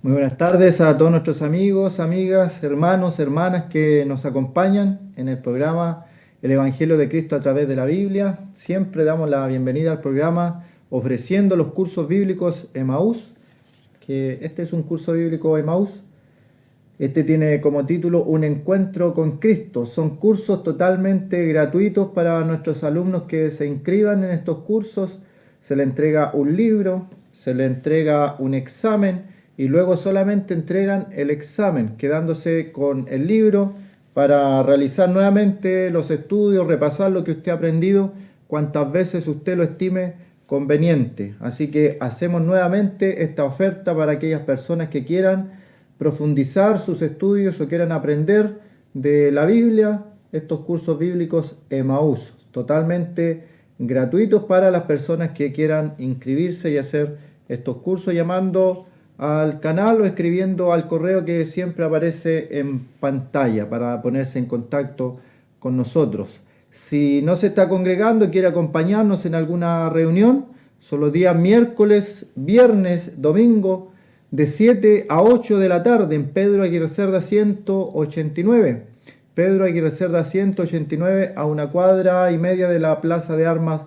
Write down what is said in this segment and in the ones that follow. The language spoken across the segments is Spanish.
Muy buenas tardes a todos nuestros amigos, amigas, hermanos, hermanas que nos acompañan en el programa El Evangelio de Cristo a través de la Biblia. Siempre damos la bienvenida al programa ofreciendo los cursos bíblicos Emaús, que este es un curso bíblico Emaús. Este tiene como título Un encuentro con Cristo. Son cursos totalmente gratuitos para nuestros alumnos que se inscriban en estos cursos. Se les entrega un libro, se les entrega un examen y luego solamente entregan el examen, quedándose con el libro para realizar nuevamente los estudios, repasar lo que usted ha aprendido cuantas veces usted lo estime conveniente. Así que hacemos nuevamente esta oferta para aquellas personas que quieran profundizar sus estudios o quieran aprender de la Biblia, estos cursos bíblicos Emaús, totalmente gratuitos para las personas que quieran inscribirse y hacer estos cursos, llamando al canal o escribiendo al correo que siempre aparece en pantalla para ponerse en contacto con nosotros. Si no se está congregando y quiere acompañarnos en alguna reunión, son los días miércoles, viernes, domingo, de 7 a 8 de la tarde en Pedro Aguirre Cerda 189. Pedro Aguirre Cerda 189, a 1,5 cuadras de la Plaza de Armas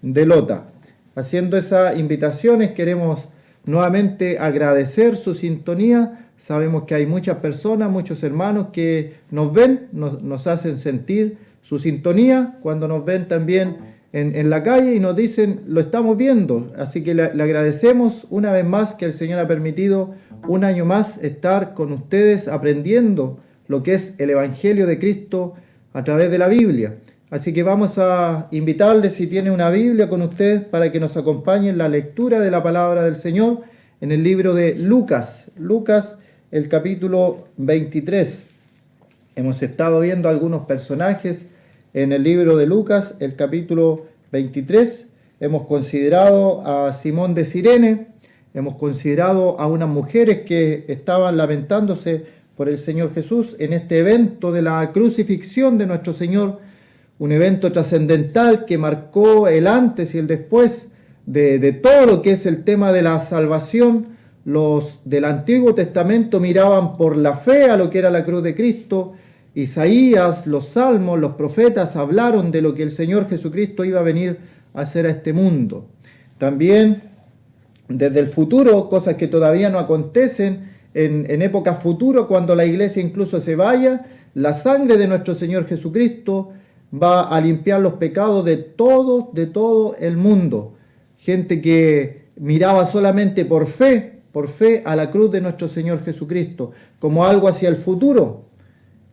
de Lota. Haciendo esas invitaciones, queremos nuevamente agradecer su sintonía. Sabemos que hay muchas personas, muchos hermanos que nos ven, nos hacen sentir su sintonía cuando nos ven también en la calle y nos dicen, lo estamos viendo. Así que le agradecemos una vez más que el Señor ha permitido un año más estar con ustedes aprendiendo lo que es el Evangelio de Cristo a través de la Biblia. Así que vamos a invitarles, si tiene una Biblia con ustedes, para que nos acompañen en la lectura de la palabra del Señor en el libro de Lucas. Lucas, el capítulo 23. Hemos estado viendo algunos personajes en el libro de Lucas, el capítulo 23. Hemos considerado a Simón de Cirene, hemos considerado a unas mujeres que estaban lamentándose por el Señor Jesús en este evento de la crucifixión de nuestro Señor, un evento trascendental que marcó el antes y el después de todo lo que es el tema de la salvación. Los del Antiguo Testamento miraban por la fe a lo que era la cruz de Cristo, Isaías, los salmos, los profetas hablaron de lo que el Señor Jesucristo iba a venir a hacer a este mundo. También desde el futuro, cosas que todavía no acontecen, en épocas futuras, cuando la iglesia incluso se vaya, la sangre de nuestro Señor Jesucristo va a limpiar los pecados de todo el mundo. Gente que miraba solamente por fe a la cruz de nuestro Señor Jesucristo, como algo hacia el futuro.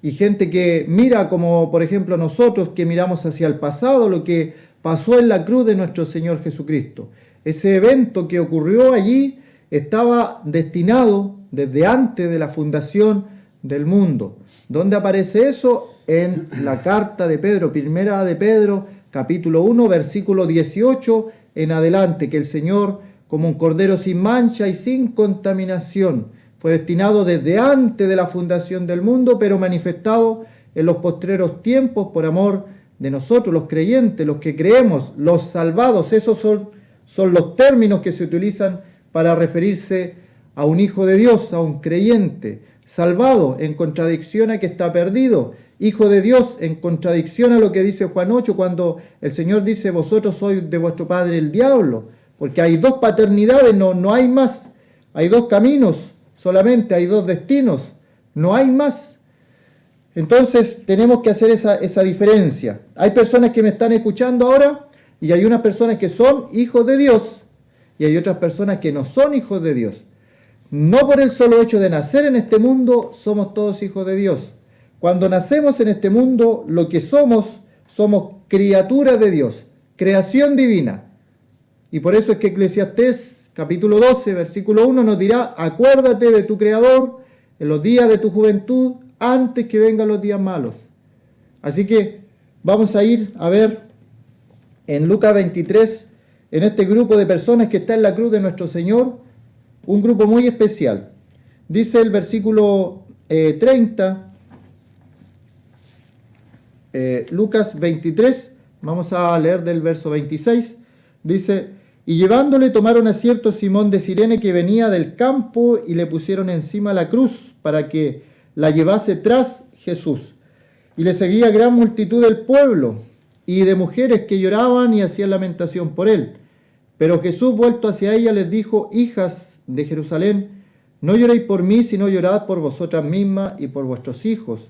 Y gente que mira, como por ejemplo nosotros, que miramos hacia el pasado, lo que pasó en la cruz de nuestro Señor Jesucristo. Ese evento que ocurrió allí estaba destinado desde antes de la fundación del mundo. ¿Dónde aparece eso? En la carta de Pedro, primera de Pedro, capítulo 1, versículo 18 en adelante, que el Señor, como un cordero sin mancha y sin contaminación, fue destinado desde antes de la fundación del mundo, pero manifestado en los postreros tiempos por amor de nosotros, los creyentes, los que creemos, los salvados. Esos son los términos que se utilizan para referirse a un hijo de Dios, a un creyente. Salvado en contradicción a que está perdido. Hijo de Dios en contradicción a lo que dice Juan 8, cuando el Señor dice: vosotros sois de vuestro padre el diablo. Porque hay dos paternidades, no hay más. Hay dos caminos solamente, hay dos destinos, no hay más. Entonces tenemos que hacer esa diferencia. Hay personas que me están escuchando ahora y hay unas personas que son hijos de Dios y hay otras personas que no son hijos de Dios. No por el solo hecho de nacer en este mundo somos todos hijos de Dios. Cuando nacemos en este mundo, lo que somos criaturas de Dios, creación divina. Y por eso es que Eclesiastés capítulo 12, versículo 1 nos dirá: acuérdate de tu Creador en los días de tu juventud, antes que vengan los días malos. Así que vamos a ir a ver en Lucas 23, en este grupo de personas que está en la cruz de nuestro Señor, un grupo muy especial. Dice el versículo 30, Lucas 23, vamos a leer del verso 26, dice: y llevándole tomaron a cierto Simón de Cirene que venía del campo y le pusieron encima la cruz para que la llevase tras Jesús. Y le seguía gran multitud del pueblo y de mujeres que lloraban y hacían lamentación por él. Pero Jesús, vuelto hacia ella, les dijo: hijas de Jerusalén, no lloréis por mí, sino llorad por vosotras mismas y por vuestros hijos.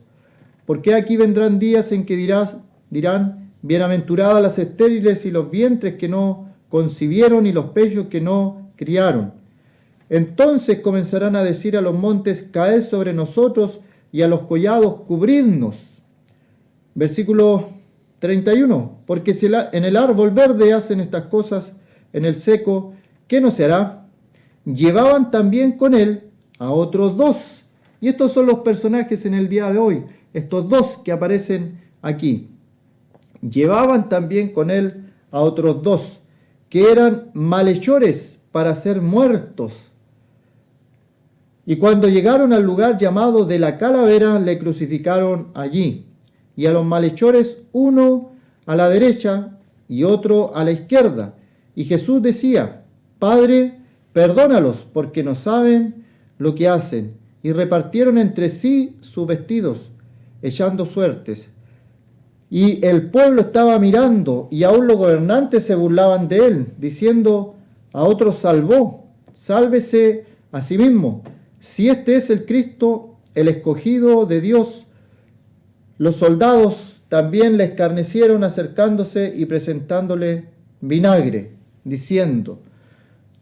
Porque aquí vendrán días en que dirán: bienaventuradas las estériles y los vientres que no concibieron y los pechos que no criaron. Entonces comenzarán a decir a los montes: caed sobre nosotros, y a los collados: cubridnos. Versículo 31. Porque si en el árbol verde hacen estas cosas, en el seco, ¿qué no se hará? Llevaban también con él a otros dos. Y estos son los personajes en el día de hoy, estos dos que aparecen aquí. Llevaban también con él a otros dos, que eran malhechores para ser muertos. Y cuando llegaron al lugar llamado de la calavera, le crucificaron allí. Y a los malhechores, uno a la derecha y otro a la izquierda. Y Jesús decía: Padre, perdónalos, porque no saben lo que hacen. Y repartieron entre sí sus vestidos, echando suertes. Y el pueblo estaba mirando, y aún los gobernantes se burlaban de él, diciendo: a otros salvó, sálvese a sí mismo. Si este es el Cristo, el escogido de Dios. Los soldados también le escarnecieron, acercándose y presentándole vinagre, diciendo: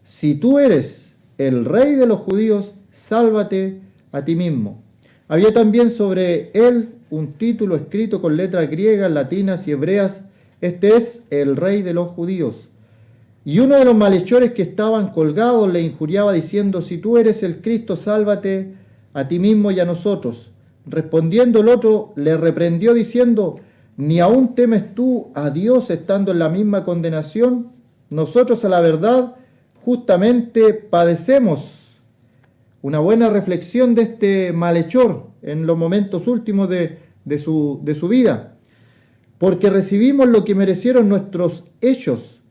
si tú eres el rey de los judíos, sálvate a ti mismo. Había también sobre él un título escrito con letras griegas, latinas y hebreas: este es el rey de los judíos. Y uno de los malhechores que estaban colgados le injuriaba diciendo: si tú eres el Cristo, sálvate a ti mismo y a nosotros. Respondiendo el otro, le reprendió diciendo: ¿ni aún temes tú a Dios estando en la misma condenación? Nosotros, a la verdad, justamente padecemos. Una buena reflexión de este malhechor en los momentos últimos de su vida. Porque recibimos lo que merecieron nuestros hechos,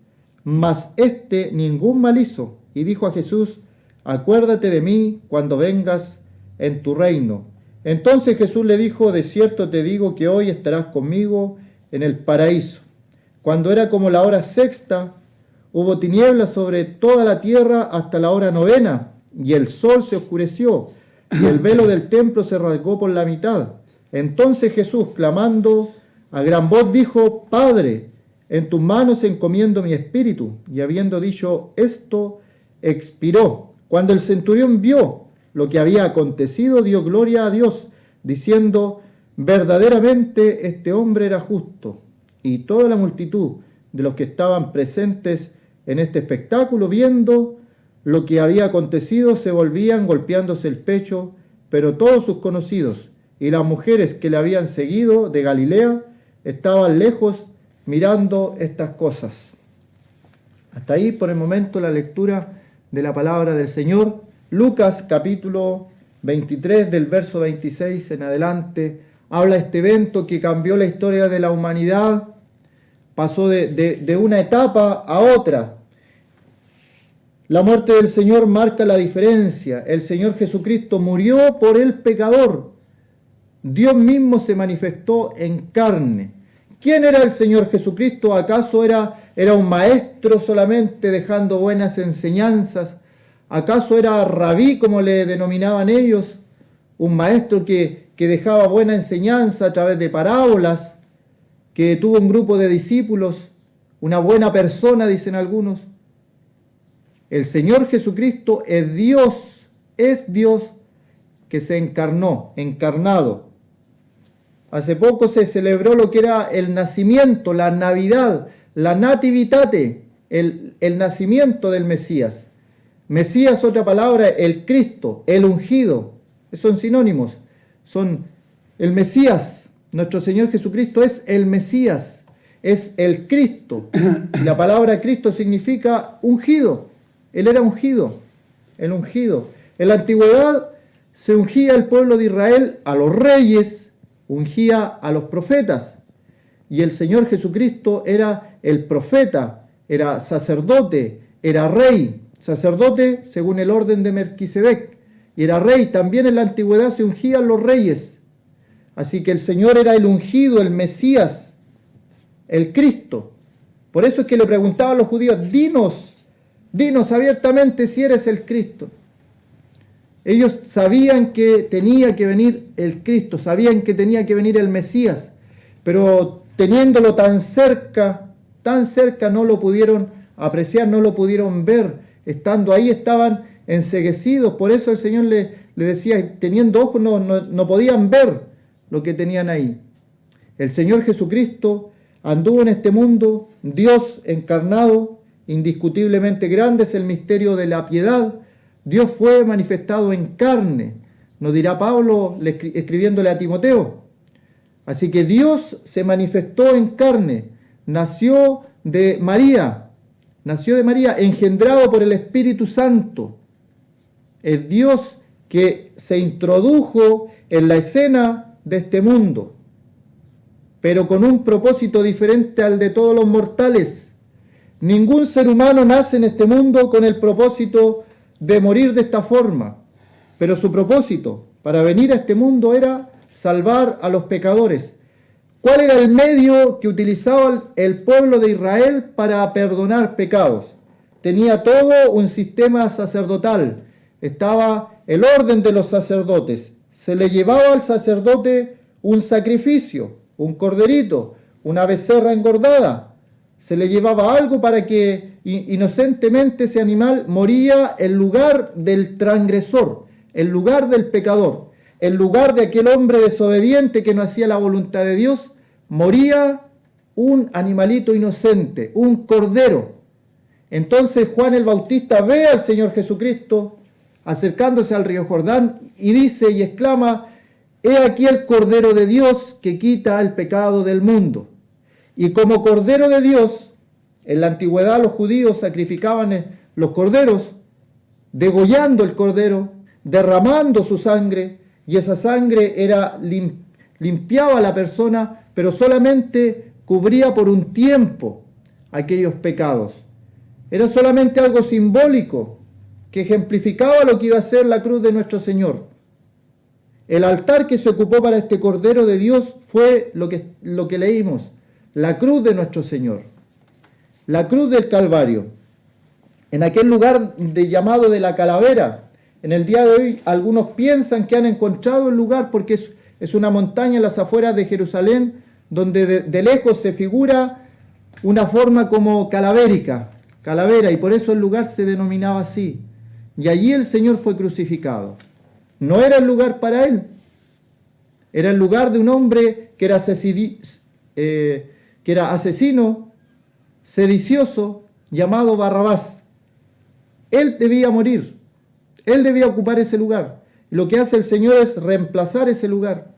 mas éste ningún mal hizo. Y dijo a Jesús: acuérdate de mí cuando vengas en tu reino. Entonces Jesús le dijo: de cierto te digo que hoy estarás conmigo en el paraíso. Cuando era como la hora sexta, hubo tinieblas sobre toda la tierra hasta la hora novena, y el sol se oscureció, y el velo del templo se rasgó por la mitad. Entonces Jesús, clamando a gran voz, dijo: Padre, en tus manos encomiendo mi espíritu. Y habiendo dicho esto, expiró. Cuando el centurión vio lo que había acontecido, dio gloria a Dios, diciendo: verdaderamente este hombre era justo. Y toda la multitud de los que estaban presentes en este espectáculo, viendo lo que había acontecido, se volvían golpeándose el pecho, pero todos sus conocidos y las mujeres que le habían seguido de Galilea estaban lejos mirando estas cosas. Hasta ahí por el momento la lectura de la palabra del Señor. Lucas capítulo 23 del verso 26 en adelante habla de este evento que cambió la historia de la humanidad, pasó de una etapa a otra. La muerte del Señor marca la diferencia. El Señor Jesucristo murió por el pecador. Dios mismo se manifestó en carne. ¿Quién era el Señor Jesucristo? ¿Acaso era un maestro solamente dejando buenas enseñanzas? ¿Acaso era rabí, como le denominaban ellos? Un maestro que dejaba buena enseñanza a través de parábolas, que tuvo un grupo de discípulos, una buena persona, dicen algunos. El Señor Jesucristo es Dios que se encarnó, encarnado. Hace poco se celebró lo que era el nacimiento, la Navidad, la Nativitate, el nacimiento del Mesías. Mesías, otra palabra, el Cristo, el ungido, son sinónimos. Son el Mesías, nuestro Señor Jesucristo es el Mesías, es el Cristo. Y la palabra Cristo significa ungido. Él era ungido, el ungido. En la antigüedad se ungía el pueblo de Israel a los reyes, ungía a los profetas. Y el Señor Jesucristo era el profeta, era sacerdote, era rey. Sacerdote según el orden de Melquisedec. Y era rey. También en la antigüedad se ungían los reyes. Así que el Señor era el ungido, el Mesías, el Cristo. Por eso es que le preguntaban a los judíos: dinos abiertamente si eres el Cristo. Ellos sabían que tenía que venir el Cristo, sabían que tenía que venir el Mesías, pero teniéndolo tan cerca no lo pudieron apreciar, no lo pudieron ver. Estando ahí estaban enceguecidos. Por eso el Señor le decía, teniendo ojos no podían ver lo que tenían ahí. El Señor Jesucristo anduvo en este mundo, Dios encarnado, indiscutiblemente grande es el misterio de la piedad. Dios fue manifestado en carne, nos dirá Pablo escribiéndole a Timoteo. Así que Dios se manifestó en carne, nació de María, engendrado por el Espíritu Santo. Es Dios que se introdujo en la escena de este mundo, pero con un propósito diferente al de todos los mortales. Ningún ser humano nace en este mundo con el propósito de morir de esta forma, pero su propósito para venir a este mundo era salvar a los pecadores. ¿Cuál era el medio que utilizaba el pueblo de Israel para perdonar pecados? Tenía todo un sistema sacerdotal. Estaba el orden de los sacerdotes. Se le llevaba al sacerdote un sacrificio, un corderito, una becerra engordada. Se le llevaba algo para que inocentemente ese animal moría en lugar del transgresor, en lugar del pecador, en lugar de aquel hombre desobediente que no hacía la voluntad de Dios. Moría un animalito inocente, un cordero. Entonces Juan el Bautista ve al Señor Jesucristo acercándose al río Jordán y dice y exclama: he aquí el Cordero de Dios que quita el pecado del mundo. Y como Cordero de Dios, en la antigüedad los judíos sacrificaban los corderos, degollando el cordero, derramando su sangre, y esa sangre limpiaba a la persona, pero solamente cubría por un tiempo aquellos pecados. Era solamente algo simbólico que ejemplificaba lo que iba a ser la cruz de nuestro Señor. El altar que se ocupó para este Cordero de Dios fue lo que leímos, la cruz de nuestro Señor, la cruz del Calvario. En aquel lugar llamado de la Calavera, en el día de hoy algunos piensan que han encontrado el lugar porque es una montaña en las afueras de Jerusalén, donde de lejos se figura una forma como calavera, y por eso el lugar se denominaba así. Y allí el Señor fue crucificado. No era el lugar para él, era el lugar de un hombre que era asesino, sedicioso, llamado Barrabás. Él debía morir, él debía ocupar ese lugar. Lo que hace el Señor es reemplazar ese lugar.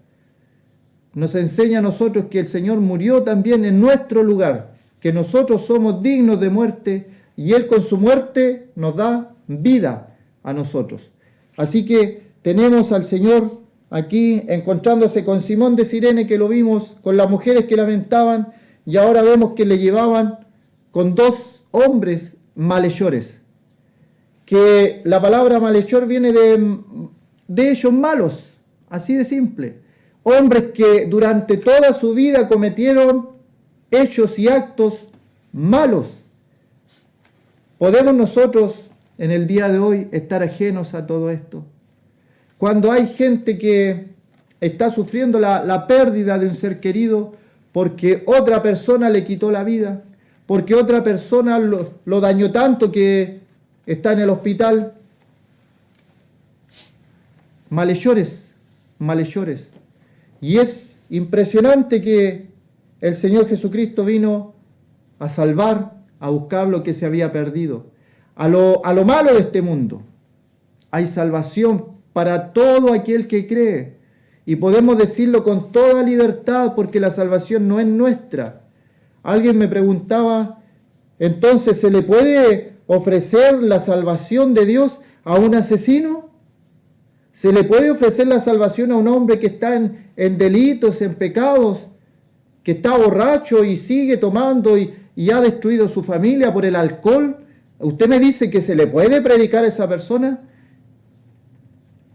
Nos enseña a nosotros que el Señor murió también en nuestro lugar, que nosotros somos dignos de muerte y Él con su muerte nos da vida a nosotros. Así que tenemos al Señor aquí encontrándose con Simón de Cirene, que lo vimos, con las mujeres que lamentaban, y ahora vemos que le llevaban con dos hombres malhechores. Que la palabra malhechor viene de ellos malos, así de simple. Hombres que durante toda su vida cometieron hechos y actos malos. ¿Podemos nosotros en el día de hoy estar ajenos a todo esto? Cuando hay gente que está sufriendo la pérdida de un ser querido porque otra persona le quitó la vida, porque otra persona lo dañó tanto que está en el hospital. Malhechores. Y es impresionante que el Señor Jesucristo vino a salvar, a buscar lo que se había perdido. A lo malo de este mundo hay salvación para todo aquel que cree. Y podemos decirlo con toda libertad porque la salvación no es nuestra. Alguien me preguntaba, entonces, ¿se le puede ofrecer la salvación de Dios a un asesino? ¿Se le puede ofrecer la salvación a un hombre que está en delitos, en pecados, que está borracho y sigue tomando y ha destruido su familia por el alcohol? ¿Usted me dice que se le puede predicar a esa persona?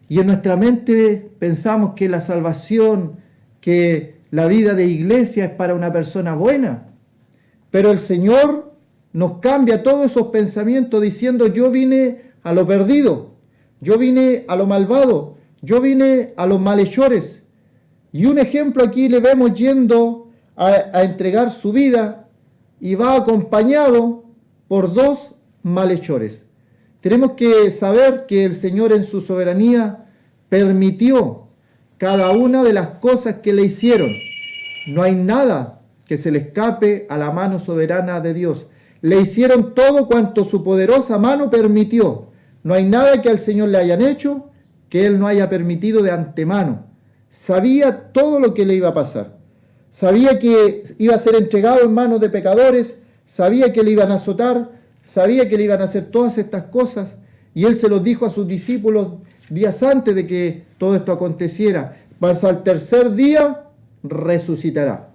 Y en nuestra mente pensamos que la salvación, que la vida de iglesia es para una persona buena. Pero el Señor nos cambia todos esos pensamientos diciendo: yo vine a lo perdido, yo vine a lo malvado, yo vine a los malhechores. Y un ejemplo aquí le vemos yendo a entregar su vida y va acompañado por dos malhechores. Tenemos que saber que el Señor en su soberanía permitió cada una de las cosas que le hicieron. No hay nada que se le escape a la mano soberana de Dios. Le hicieron todo cuanto su poderosa mano permitió. No hay nada que al Señor le hayan hecho que Él no haya permitido de antemano. Sabía todo lo que le iba a pasar. Sabía que iba a ser entregado en manos de pecadores, sabía que le iban a azotar, sabía que le iban a hacer todas estas cosas, y Él se los dijo a sus discípulos días antes de que todo esto aconteciera: mas al tercer día resucitará.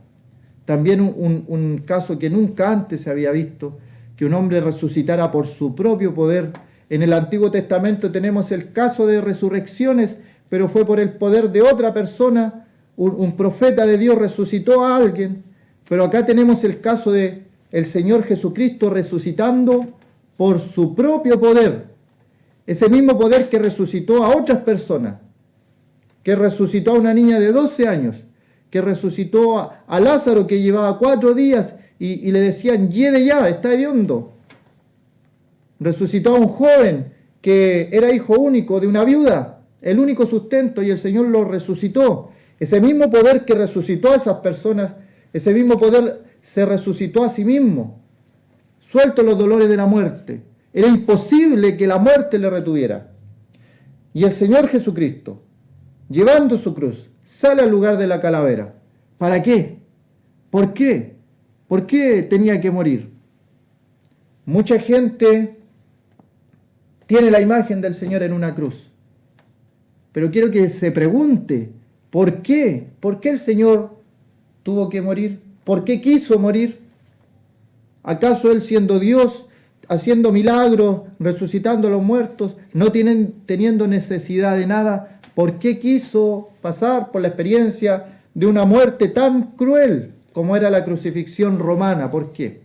También un caso que nunca antes se había visto, que un hombre resucitara por su propio poder. En el Antiguo Testamento tenemos el caso de resurrecciones, pero fue por el poder de otra persona. Un profeta de Dios resucitó a alguien, pero acá tenemos el caso de el Señor Jesucristo resucitando por su propio poder. Ese mismo poder que resucitó a otras personas, que resucitó a una niña de 12 años, que resucitó a Lázaro, que llevaba 4 días y le decían: yede ya, está hediondo. Resucitó a un joven que era hijo único de una viuda, el único sustento, y el Señor lo resucitó. Ese mismo poder que resucitó a esas personas, ese mismo poder se resucitó a sí mismo, suelto los dolores de la muerte. Era imposible que la muerte le retuviera. Y el Señor Jesucristo, llevando su cruz, sale al lugar de la calavera. ¿Para qué? ¿Por qué? ¿Por qué tenía que morir? Mucha gente tiene la imagen del Señor en una cruz. Pero quiero que se pregunte, ¿por qué? ¿Por qué el Señor tuvo que morir? ¿Por qué quiso morir? ¿Acaso Él, siendo Dios, haciendo milagros, resucitando a los muertos, no teniendo necesidad de nada, ¿Por qué quiso pasar por la experiencia de una muerte tan cruel como era la crucifixión romana? ¿Por qué?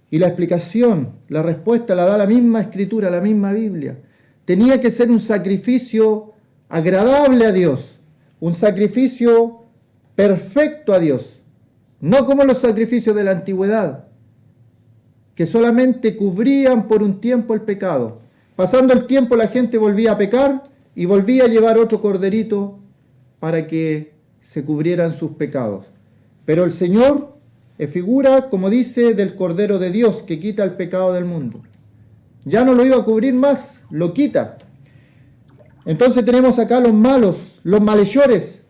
Y la explicación, la respuesta la da la misma Escritura, la misma Biblia. Tenía que ser un sacrificio agradable a Dios, un sacrificio perfecto a Dios, no como los sacrificios de la antigüedad, que solamente cubrían por un tiempo el pecado. Pasando el tiempo la gente volvía a pecar y volvía a llevar otro corderito para que se cubrieran sus pecados. Pero el Señor es figura, como dice, del Cordero de Dios que quita el pecado del mundo. Ya no lo iba a cubrir más, lo quita. Entonces tenemos acá los malos, los malhechores,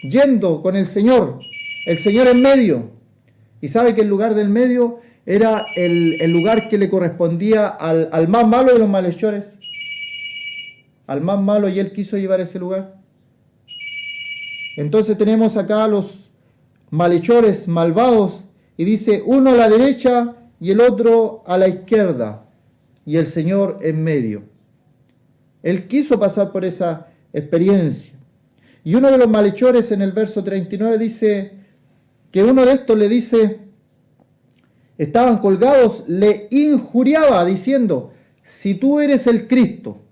yendo con el Señor en medio. Y sabe que el lugar del medio era el lugar que le correspondía al más malo de los malhechores. Al más malo, y él quiso llevar ese lugar. Entonces tenemos acá a los malhechores, malvados, y dice uno a la derecha y el otro a la izquierda, y el Señor en medio. Él quiso pasar por esa experiencia. Y uno de los malhechores en el verso 39 dice que uno de estos le dice, estaban colgados, le injuriaba diciendo, si tú eres el Cristo,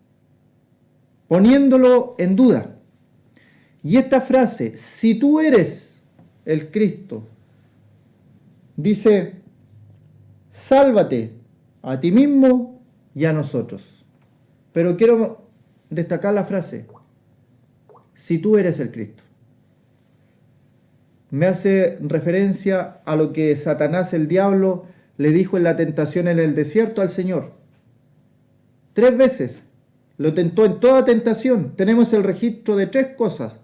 poniéndolo en duda. Y esta frase, si tú eres el Cristo, dice, sálvate a ti mismo y a nosotros. Pero quiero destacar la frase, si tú eres el Cristo. Me hace referencia a lo que Satanás, el diablo, le dijo en la tentación en el desierto al Señor. 3 veces lo tentó en toda tentación. Tenemos el registro de 3 cosas.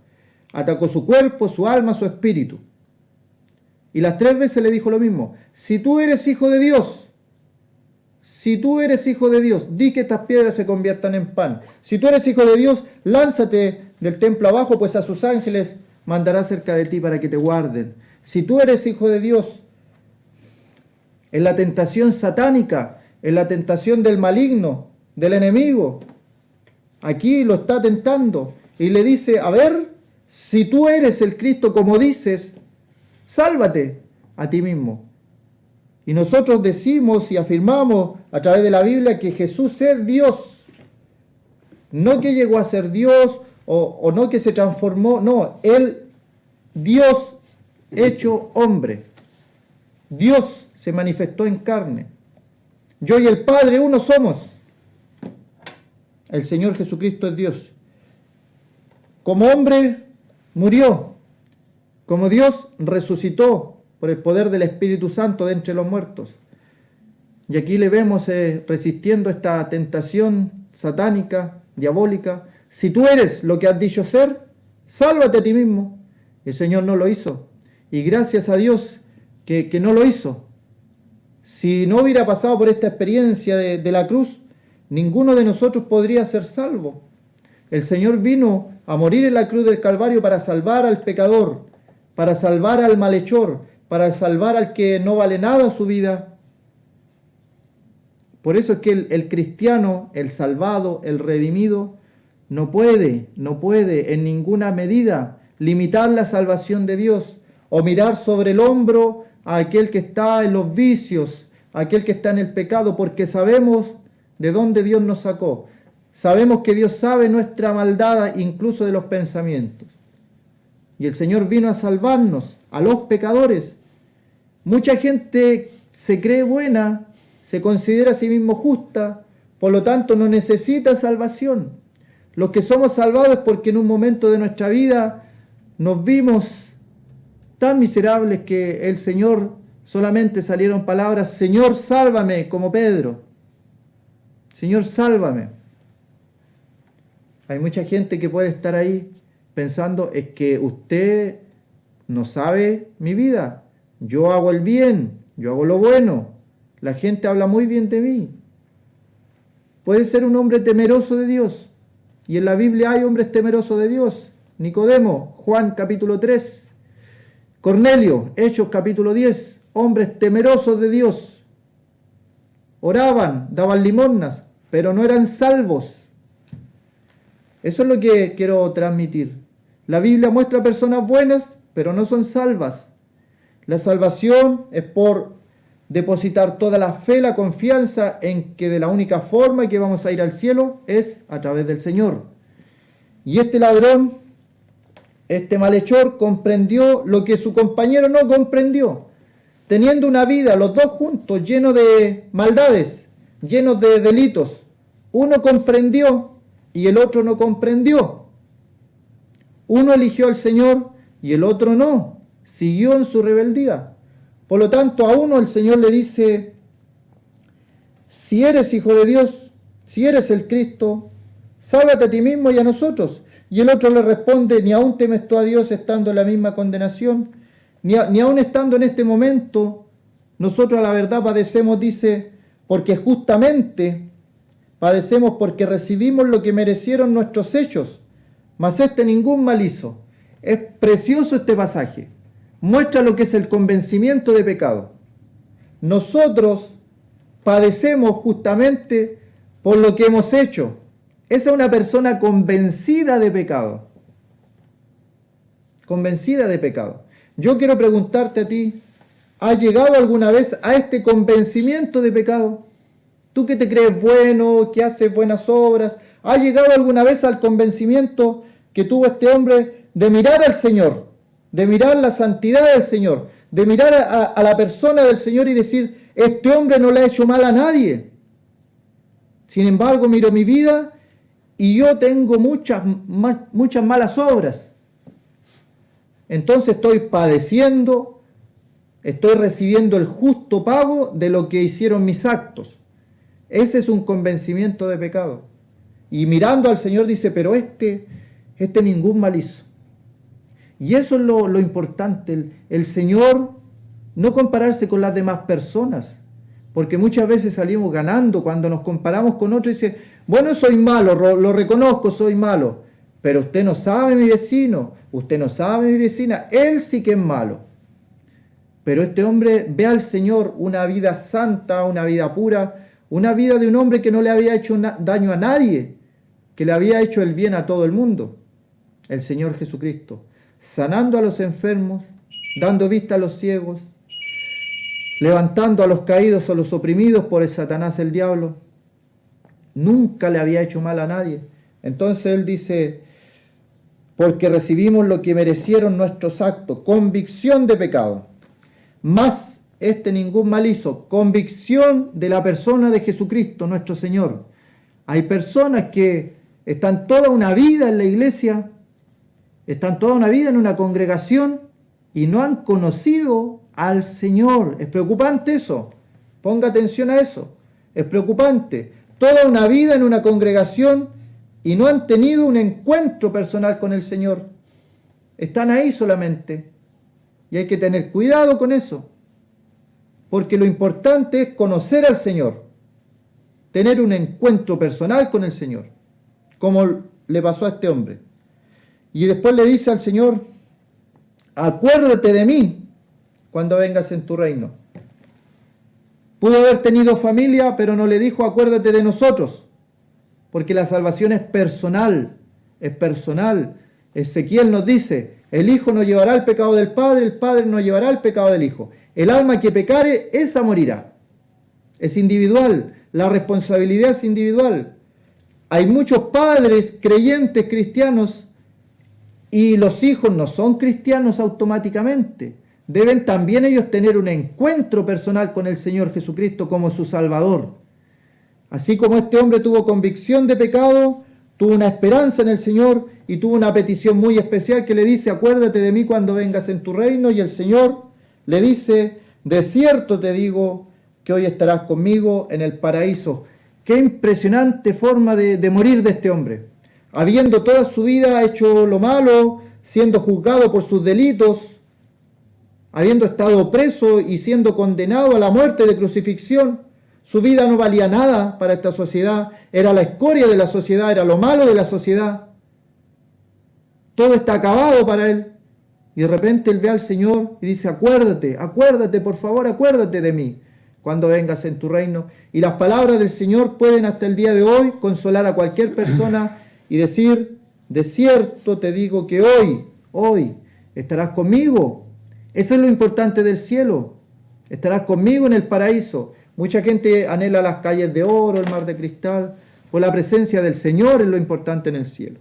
Atacó su cuerpo, su alma, su espíritu. Y las 3 veces le dijo lo mismo. Si tú eres hijo de Dios, si tú eres hijo de Dios, di que estas piedras se conviertan en pan. Si tú eres hijo de Dios, lánzate del templo abajo, pues a sus ángeles mandará cerca de ti para que te guarden. Si tú eres hijo de Dios, en la tentación satánica, en la tentación del maligno, del enemigo, aquí lo está tentando y le dice, a ver, si tú eres el Cristo como dices, sálvate a ti mismo. Y nosotros decimos y afirmamos a través de la Biblia que Jesús es Dios. No que llegó a ser Dios o no que se transformó, no, Él, Dios hecho hombre. Dios se manifestó en carne. Yo y el Padre uno somos. El Señor Jesucristo es Dios. Como hombre murió. Como Dios resucitó por el poder del Espíritu Santo de entre los muertos. Y aquí le vemos resistiendo esta tentación satánica, diabólica. Si tú eres lo que has dicho ser, sálvate a ti mismo. El Señor no lo hizo. Y gracias a Dios que no lo hizo. Si no hubiera pasado por esta experiencia de la cruz, ninguno de nosotros podría ser salvo. El Señor vino a morir en la cruz del Calvario para salvar al pecador, para salvar al malhechor, para salvar al que no vale nada su vida. Por eso es que el cristiano, el salvado, el redimido, no puede en ninguna medida limitar la salvación de Dios o mirar sobre el hombro a aquel que está en los vicios, a aquel que está en el pecado, porque sabemos de dónde Dios nos sacó. Sabemos que Dios sabe nuestra maldad, incluso de los pensamientos. Y el Señor vino a salvarnos, a los pecadores. Mucha gente se cree buena, se considera a sí mismo justa, por lo tanto no necesita salvación. Los que somos salvados es porque en un momento de nuestra vida nos vimos tan miserables que el Señor solamente salieron palabras, Señor, sálvame, como Pedro. Señor, sálvame. Hay mucha gente que puede estar ahí pensando, es que usted no sabe mi vida. Yo hago el bien, yo hago lo bueno. La gente habla muy bien de mí. Puede ser un hombre temeroso de Dios. Y en la Biblia hay hombres temerosos de Dios. Nicodemo, Juan capítulo 3. Cornelio, Hechos capítulo 10. Hombres temerosos de Dios. Oraban, daban limosnas, pero no eran salvos. Eso es lo que quiero transmitir. La Biblia muestra personas buenas, pero no son salvas. La salvación es por depositar toda la fe, la confianza en que de la única forma que vamos a ir al cielo es a través del Señor. Y este ladrón, este malhechor, comprendió lo que su compañero no comprendió. Teniendo una vida, los dos juntos, llenos de maldades, llenos de delitos. Uno comprendió y el otro no comprendió. Uno eligió al Señor y el otro no. Siguió en su rebeldía. Por lo tanto, a uno el Señor le dice, si eres hijo de Dios, si eres el Cristo, sálvate a ti mismo y a nosotros. Y el otro le responde, ni aún temes tú a Dios estando en la misma condenación, ni aún estando en este momento. Nosotros a la verdad padecemos, dice, porque justamente padecemos porque recibimos lo que merecieron nuestros hechos, mas ningún mal hizo. Es precioso este pasaje. Muestra lo que es el convencimiento de pecado. Nosotros padecemos justamente por lo que hemos hecho. Esa es una persona convencida de pecado. Convencida de pecado. Yo quiero preguntarte a ti, ¿has llegado alguna vez a este convencimiento de pecado? Tú que te crees bueno, que haces buenas obras, ¿has llegado alguna vez al convencimiento que tuvo este hombre de mirar al Señor, de mirar la santidad del Señor, de mirar a la persona del Señor y decir, este hombre no le ha hecho mal a nadie? Sin embargo, miro mi vida y yo tengo muchas malas obras. Entonces estoy padeciendo, estoy recibiendo el justo pago de lo que hicieron mis actos. Ese es un convencimiento de pecado. Y mirando al Señor dice, pero este ningún mal hizo. Y eso es lo importante, el Señor, no compararse con las demás personas, porque muchas veces salimos ganando cuando nos comparamos con otros y dice, bueno, soy malo, lo reconozco, soy malo, pero usted no sabe mi vecino, usted no sabe mi vecina, él sí que es malo. Pero este hombre ve al Señor una vida santa, una vida pura, una vida de un hombre que no le había hecho daño a nadie, que le había hecho el bien a todo el mundo, el Señor Jesucristo, sanando a los enfermos, dando vista a los ciegos, levantando a los caídos o los oprimidos por el Satanás, el diablo. Nunca le había hecho mal a nadie. Entonces él dice, porque recibimos lo que merecieron nuestros actos, convicción de pecado. Mas ningún mal hizo, convicción de la persona de Jesucristo, nuestro Señor. Hay personas que están toda una vida en la iglesia, están toda una vida en una congregación y no han conocido al Señor. Es preocupante eso. Ponga atención a eso. Es preocupante. Toda una vida en una congregación y no han tenido un encuentro personal con el Señor. Están ahí solamente. Y hay que tener cuidado con eso. Porque lo importante es conocer al Señor. Tener un encuentro personal con el Señor. Como le pasó a este hombre. Y después le dice al Señor, acuérdate de mí cuando vengas en tu reino. Pudo haber tenido familia, pero no le dijo acuérdate de nosotros, porque la salvación es personal, es personal. Ezequiel nos dice, el Hijo no llevará el pecado del Padre, el Padre no llevará el pecado del Hijo. El alma que pecare, esa morirá. Es individual, la responsabilidad es individual. Hay muchos padres creyentes cristianos y los hijos no son cristianos automáticamente. Deben también ellos tener un encuentro personal con el Señor Jesucristo como su Salvador. Así como este hombre tuvo convicción de pecado, tuvo una esperanza en el Señor y tuvo una petición muy especial que le dice, acuérdate de mí cuando vengas en tu reino, y el Señor le dice, de cierto te digo que hoy estarás conmigo en el paraíso. Qué impresionante forma de morir de este hombre. Habiendo toda su vida hecho lo malo, siendo juzgado por sus delitos, habiendo estado preso y siendo condenado a la muerte de crucifixión, su vida no valía nada para esta sociedad, era la escoria de la sociedad, era lo malo de la sociedad. Todo está acabado para él. Y de repente él ve al Señor y dice, acuérdate, acuérdate, por favor, acuérdate de mí cuando vengas en tu reino. Y las palabras del Señor pueden hasta el día de hoy consolar a cualquier persona y decir, de cierto te digo que hoy estarás conmigo. Eso es lo importante del cielo. Estarás conmigo en el paraíso. Mucha gente anhela las calles de oro, el mar de cristal, o la presencia del Señor es lo importante en el cielo.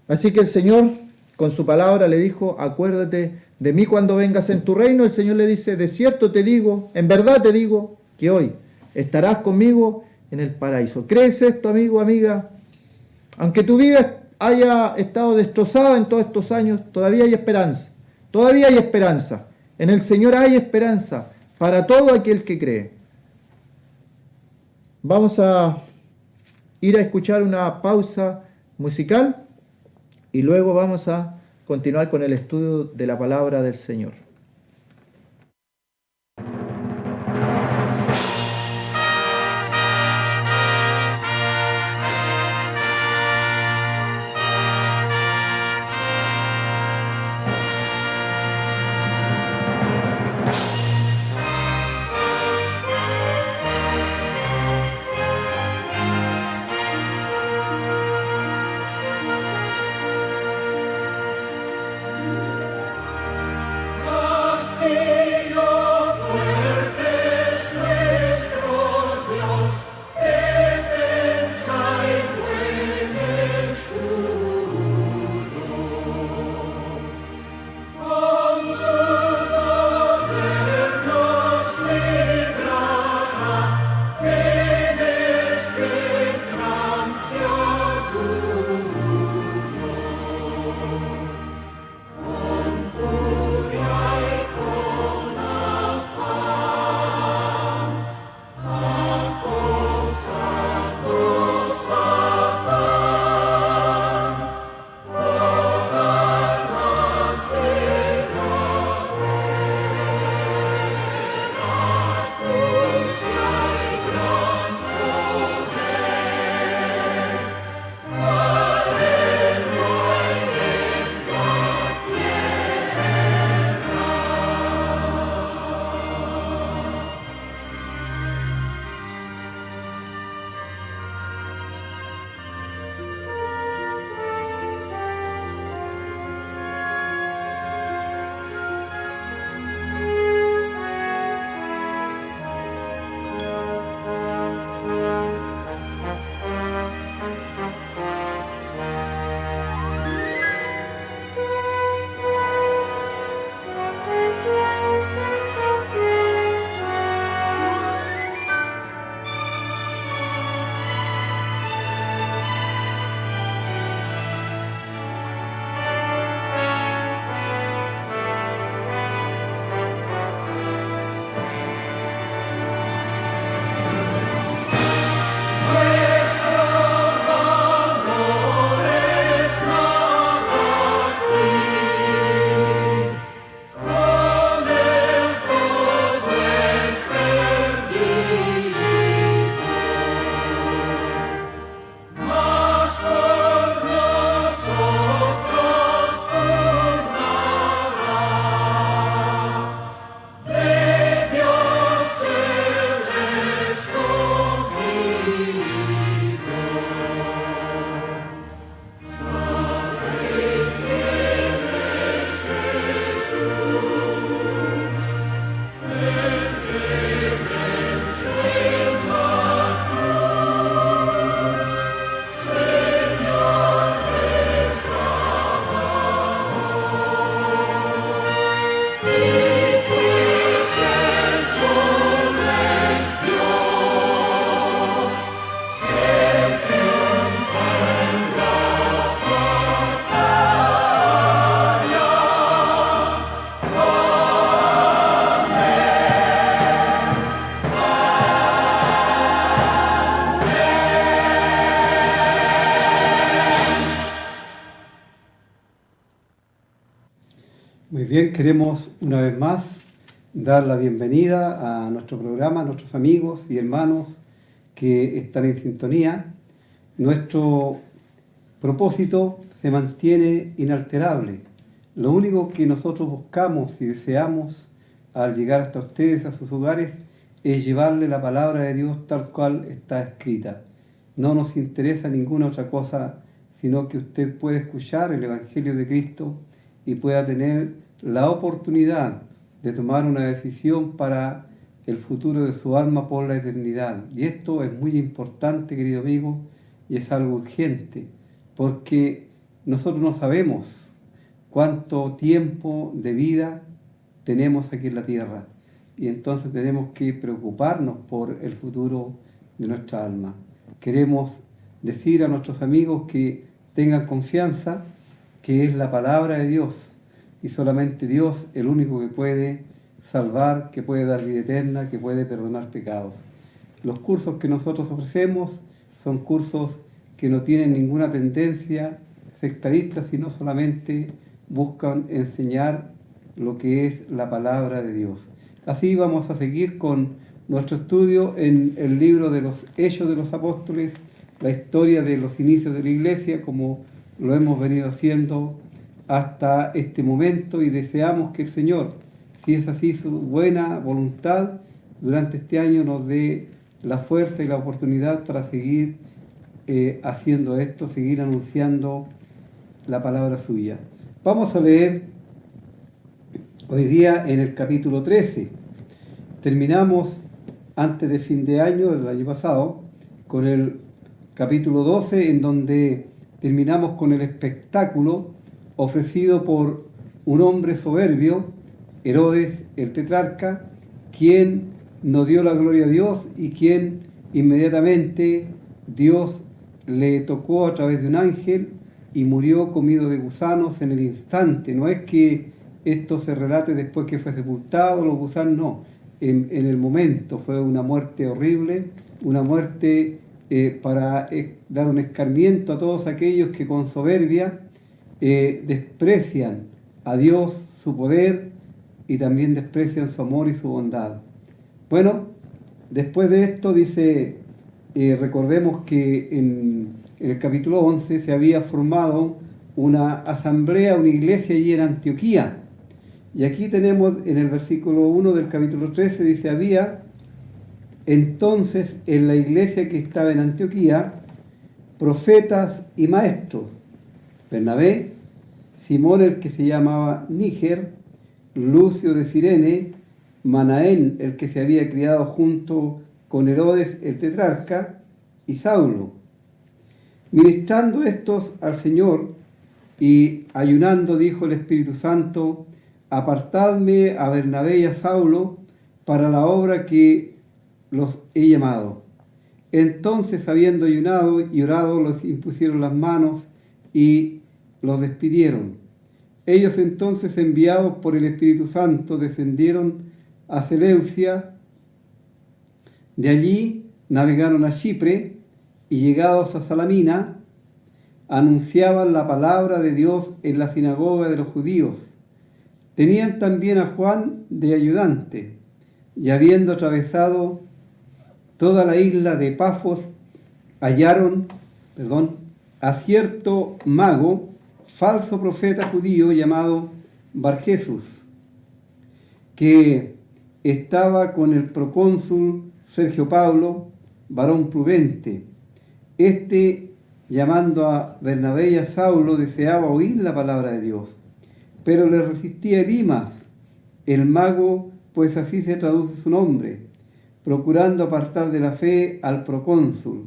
Así que el Señor, con su palabra, le dijo, acuérdate de mí cuando vengas en tu reino. El Señor le dice, de cierto te digo, en verdad te digo, que hoy estarás conmigo en el paraíso. ¿Crees esto, amigo, amiga? Aunque tu vida haya estado destrozada en todos estos años, todavía hay esperanza. Todavía hay esperanza. En el Señor hay esperanza para todo aquel que cree. Vamos a ir a escuchar una pausa musical y luego vamos a continuar con el estudio de la palabra del Señor. Muy bien, queremos una vez más dar la bienvenida a nuestro programa, a nuestros amigos y hermanos que están en sintonía. Nuestro propósito se mantiene inalterable. Lo único que nosotros buscamos y deseamos al llegar hasta ustedes, a sus hogares, es llevarle la palabra de Dios tal cual está escrita. no nos interesa ninguna otra cosa, sino que usted pueda escuchar el Evangelio de Cristo y pueda tener la oportunidad de tomar una decisión para el futuro de su alma por la eternidad. Y esto es muy importante, querido amigo, y es algo urgente, porque nosotros no sabemos cuánto tiempo de vida tenemos aquí en la tierra, y entonces tenemos que preocuparnos por el futuro de nuestra alma. Queremos decir a nuestros amigos que tengan confianza, que es la palabra de Dios, y solamente Dios, el único que puede salvar, que puede dar vida eterna, que puede perdonar pecados. Los cursos que nosotros ofrecemos son cursos que no tienen ninguna tendencia sectarista, sino solamente buscan enseñar lo que es la palabra de Dios. Así vamos a seguir con nuestro estudio en el libro de los Hechos de los Apóstoles, la historia de los inicios de la Iglesia, como lo hemos venido haciendo hasta este momento, y deseamos que el Señor, si es así su buena voluntad, durante este año nos dé la fuerza y la oportunidad para seguir haciendo esto, seguir anunciando la palabra suya. Vamos a leer hoy día en el capítulo 13. Terminamos antes de fin de año, el año pasado, con el capítulo 12, en donde terminamos con el espectáculo ofrecido por un hombre soberbio, Herodes el tetrarca, quien no dio la gloria a Dios y quien inmediatamente Dios le tocó a través de un ángel y murió comido de gusanos en el instante. No es que esto se relate después que fue sepultado, los gusanos no. En el momento fue una muerte horrible, una muerte para dar un escarmiento a todos aquellos que con soberbia desprecian a Dios, su poder, y también desprecian su amor y su bondad. Bueno, después de esto dice, recordemos que en el capítulo 11 se había formado una asamblea, una iglesia allí en Antioquía. Y aquí tenemos en el versículo 1 del capítulo 13, dice, había entonces en la iglesia que estaba en Antioquía profetas y maestros: Bernabé, Simón el que se llamaba Níger, Lucio de Cirene, Manaén el que se había criado junto con Herodes el tetrarca, y Saulo. Ministrando estos al Señor y ayunando, dijo el Espíritu Santo: apartadme a Bernabé y a Saulo para la obra que los he llamado. Entonces, habiendo ayunado y orado, los impusieron las manos y los despidieron. Ellos entonces, enviados por el Espíritu Santo, descendieron a Seleucia. De allí navegaron a Chipre y, llegados a Salamina, anunciaban la palabra de Dios en la sinagoga de los judíos. Tenían también a Juan de ayudante, y habiendo atravesado toda la isla de Pafos, hallaron a cierto mago, falso profeta judío llamado Barjesús, que estaba con el procónsul Sergio Pablo, varón prudente. Este, llamando a Bernabé y a Saulo, deseaba oír la palabra de Dios, pero le resistía Elimas, el mago, pues así se traduce su nombre, procurando apartar de la fe al procónsul.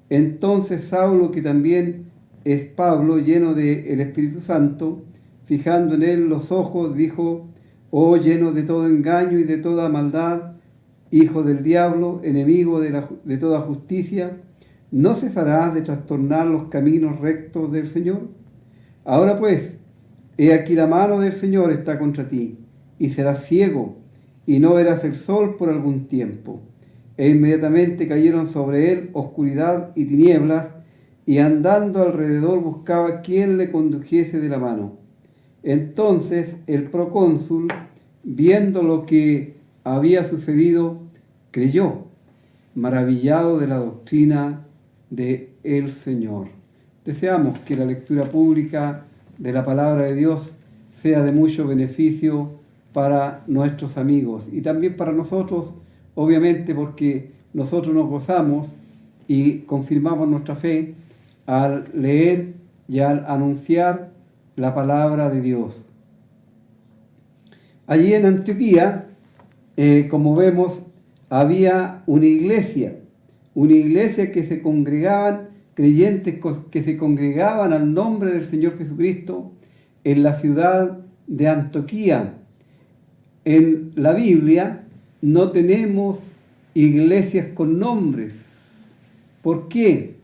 Entonces Saulo, que también es Pablo, lleno del Espíritu Santo, fijando en él los ojos, dijo: oh, lleno de todo engaño y de toda maldad, hijo del diablo, enemigo de toda justicia, ¿no cesarás de trastornar los caminos rectos del Señor? Ahora pues, he aquí la mano del Señor está contra ti, y serás ciego, y no verás el sol por algún tiempo. E inmediatamente cayeron sobre él oscuridad y tinieblas, y andando alrededor buscaba quién le condujese de la mano. Entonces el procónsul, viendo lo que había sucedido, creyó, maravillado de la doctrina de el Señor. Deseamos que la lectura pública de la palabra de Dios sea de mucho beneficio para nuestros amigos y también para nosotros, obviamente, porque nosotros nos gozamos y confirmamos nuestra fe al leer y al anunciar la palabra de Dios. Allí en Antioquía, como vemos, había una iglesia que se congregaban, creyentes que se congregaban al nombre del Señor Jesucristo en la ciudad de Antioquía. En la Biblia no tenemos iglesias con nombres. ¿Por qué?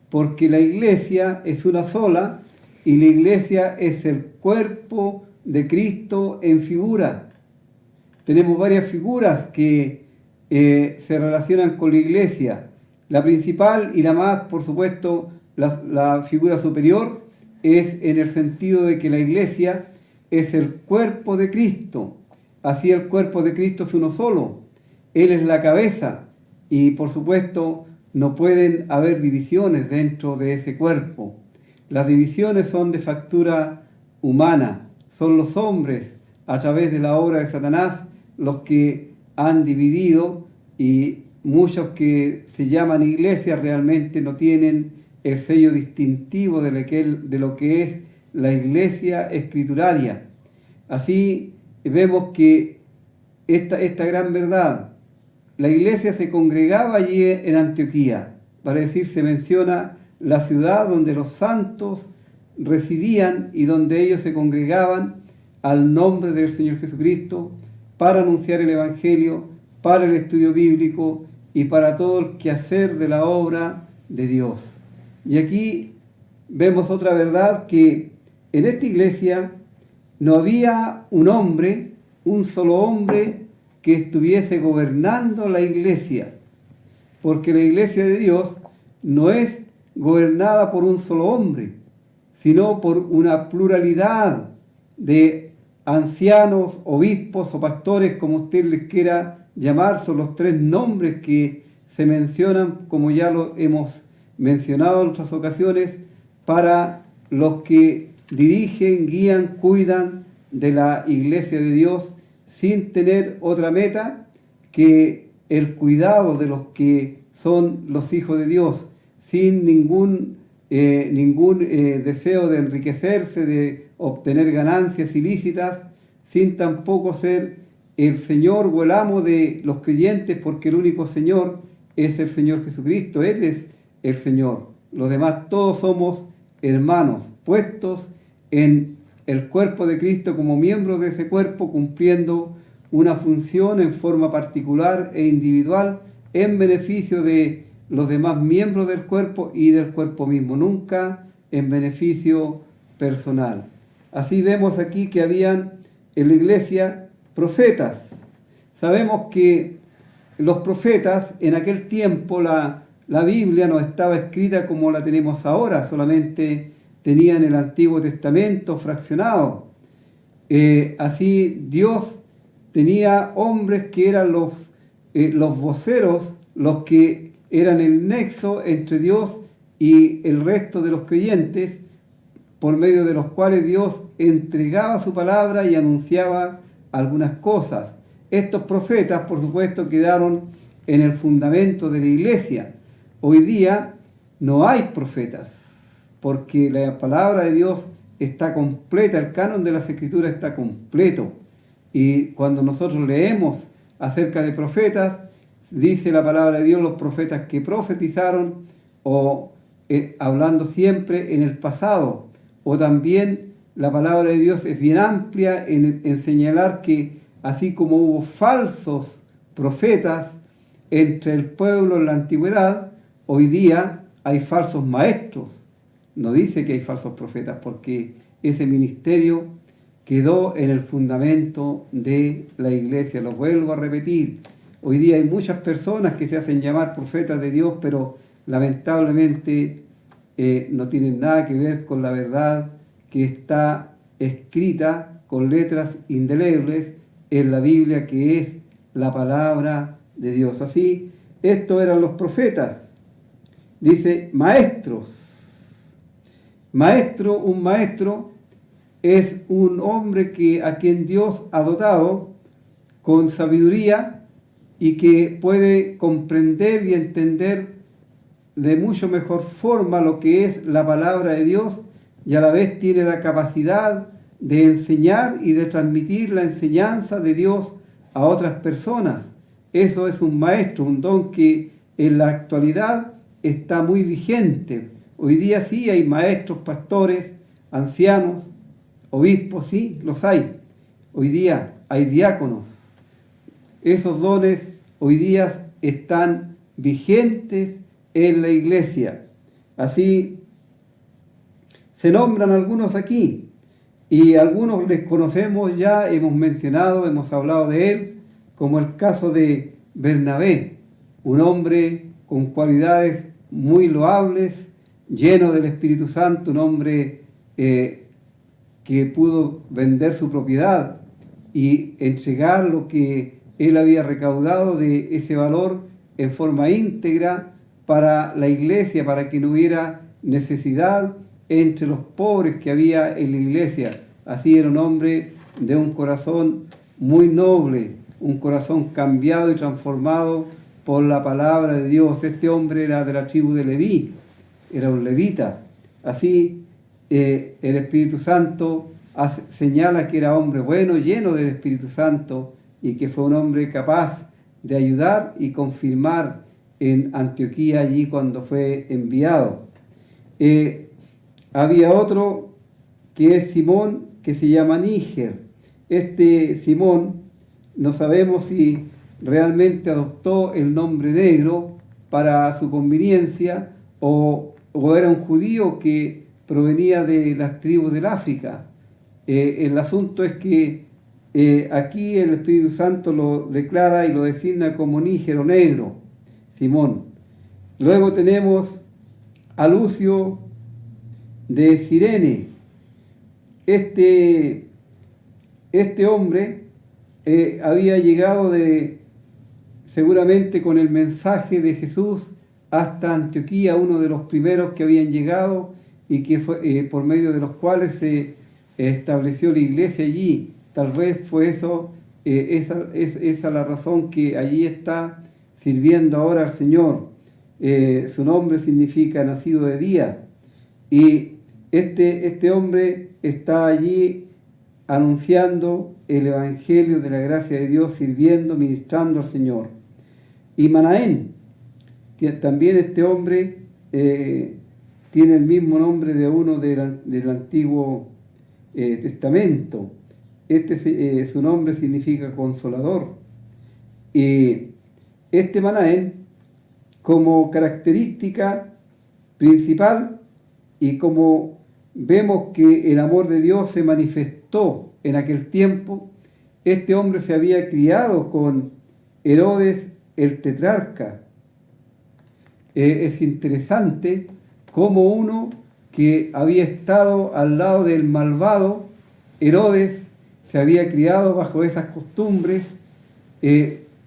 Porque la iglesia es una sola y la iglesia es el cuerpo de Cristo en figura. Tenemos varias figuras que se relacionan con la iglesia. La principal y la más, por supuesto, la figura superior es en el sentido de que la iglesia es el cuerpo de Cristo. Así el cuerpo de Cristo es uno solo. Él es la cabeza y, por supuesto, no pueden haber divisiones dentro de ese cuerpo. Las divisiones son de factura humana. Son los hombres, a través de la obra de Satanás, los que han dividido, y muchos que se llaman iglesias realmente no tienen el sello distintivo de lo que es la iglesia escrituraria. Así vemos que esta gran verdad, la iglesia se congregaba allí en Antioquía, para decir, se menciona la ciudad donde los santos residían y donde ellos se congregaban al nombre del Señor Jesucristo para anunciar el Evangelio, para el estudio bíblico y para todo el quehacer de la obra de Dios. Y aquí vemos otra verdad, que en esta iglesia no había un hombre, un solo hombre que estuviese gobernando la iglesia, porque la iglesia de Dios no es gobernada por un solo hombre, sino por una pluralidad de ancianos, obispos o pastores, como usted les quiera llamar. Son los tres nombres que se mencionan, como ya lo hemos mencionado en otras ocasiones, para los que dirigen, guían, cuidan de la iglesia de Dios, sin tener otra meta que el cuidado de los que son los hijos de Dios, sin ningún deseo de enriquecerse, de obtener ganancias ilícitas, sin tampoco ser el Señor o el amo de los creyentes, porque el único Señor es el Señor Jesucristo. Él es el Señor. Los demás todos somos hermanos, puestos en el cuerpo de Cristo como miembros de ese cuerpo, cumpliendo una función en forma particular e individual en beneficio de los demás miembros del cuerpo y del cuerpo mismo, nunca en beneficio personal. Así vemos aquí que habían en la iglesia profetas. Sabemos que los profetas, en aquel tiempo la Biblia no estaba escrita como la tenemos ahora, solamente tenían el Antiguo Testamento fraccionado. Así Dios tenía hombres que eran los voceros, los que eran el nexo entre Dios y el resto de los creyentes, por medio de los cuales Dios entregaba su palabra y anunciaba algunas cosas. Estos profetas, por supuesto, quedaron en el fundamento de la iglesia. Hoy día no hay profetas, porque la palabra de Dios está completa, el canon de las Escrituras está completo. Y cuando nosotros leemos acerca de profetas, dice la palabra de Dios, los profetas que profetizaron, o hablando siempre en el pasado, o también la palabra de Dios es bien amplia en señalar que así como hubo falsos profetas entre el pueblo en la antigüedad, hoy día hay falsos maestros. No dice que hay falsos profetas, porque ese ministerio quedó en el fundamento de la iglesia. Lo vuelvo a repetir. Hoy día hay muchas personas que se hacen llamar profetas de Dios, pero lamentablemente no tienen nada que ver con la verdad que está escrita con letras indelebles en la Biblia, que es la palabra de Dios. Así, estos eran los profetas. Dice maestros. Maestro, un maestro es un hombre a quien Dios ha dotado con sabiduría y que puede comprender y entender de mucho mejor forma lo que es la palabra de Dios y a la vez tiene la capacidad de enseñar y de transmitir la enseñanza de Dios a otras personas. Eso es un maestro, un don que en la actualidad está muy vigente. Hoy día sí hay maestros, pastores, ancianos, obispos, sí, los hay. Hoy día hay diáconos. Esos dones hoy día están vigentes en la iglesia. Así se nombran algunos aquí y algunos les conocemos ya, hemos mencionado, hemos hablado de él, como el caso de Bernabé, un hombre con cualidades muy loables, lleno del Espíritu Santo, un hombre que pudo vender su propiedad y entregar lo que él había recaudado de ese valor en forma íntegra para la iglesia, para que no hubiera necesidad entre los pobres que había en la iglesia. Así era un hombre de un corazón muy noble, un corazón cambiado y transformado por la palabra de Dios. Este hombre era de la tribu de Leví, era un levita. Así el Espíritu Santo señala que era hombre bueno, lleno del Espíritu Santo, y que fue un hombre capaz de ayudar y confirmar en Antioquía allí cuando fue enviado. Había otro que es Simón, que se llama Níger. Este Simón, no sabemos si realmente adoptó el nombre negro para su conveniencia o era un judío que provenía de las tribus del África. El asunto es que aquí el Espíritu Santo lo declara y lo designa como Níger o negro, Simón. Luego tenemos a Lucio de Cirene. Este hombre había llegado seguramente con el mensaje de Jesús hasta Antioquía, uno de los primeros que habían llegado y que fue por medio de los cuales se estableció la iglesia allí. Tal vez fue esa la razón que allí está sirviendo ahora al Señor. Su nombre significa nacido de día. Y este hombre está allí anunciando el Evangelio de la gracia de Dios, sirviendo, ministrando al Señor. Y Manaén, también este hombre tiene el mismo nombre de uno del Antiguo Testamento. Su nombre significa consolador. Y este Manaén, como característica principal y como vemos que el amor de Dios se manifestó en aquel tiempo, este hombre se había criado con Herodes el tetrarca. Es interesante cómo uno que había estado al lado del malvado Herodes, se había criado bajo esas costumbres,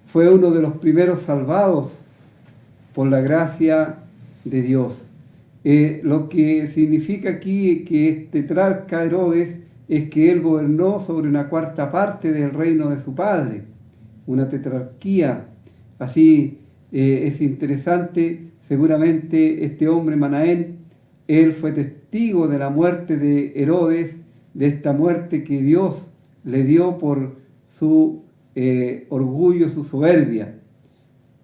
fue uno de los primeros salvados por la gracia de Dios. Lo que significa aquí que este tetrarca Herodes es que él gobernó sobre una cuarta parte del reino de su padre, una tetrarquía. Así es interesante, seguramente este hombre Manaén, él fue testigo de la muerte de Herodes, de esta muerte que Dios le dio por su orgullo, su soberbia.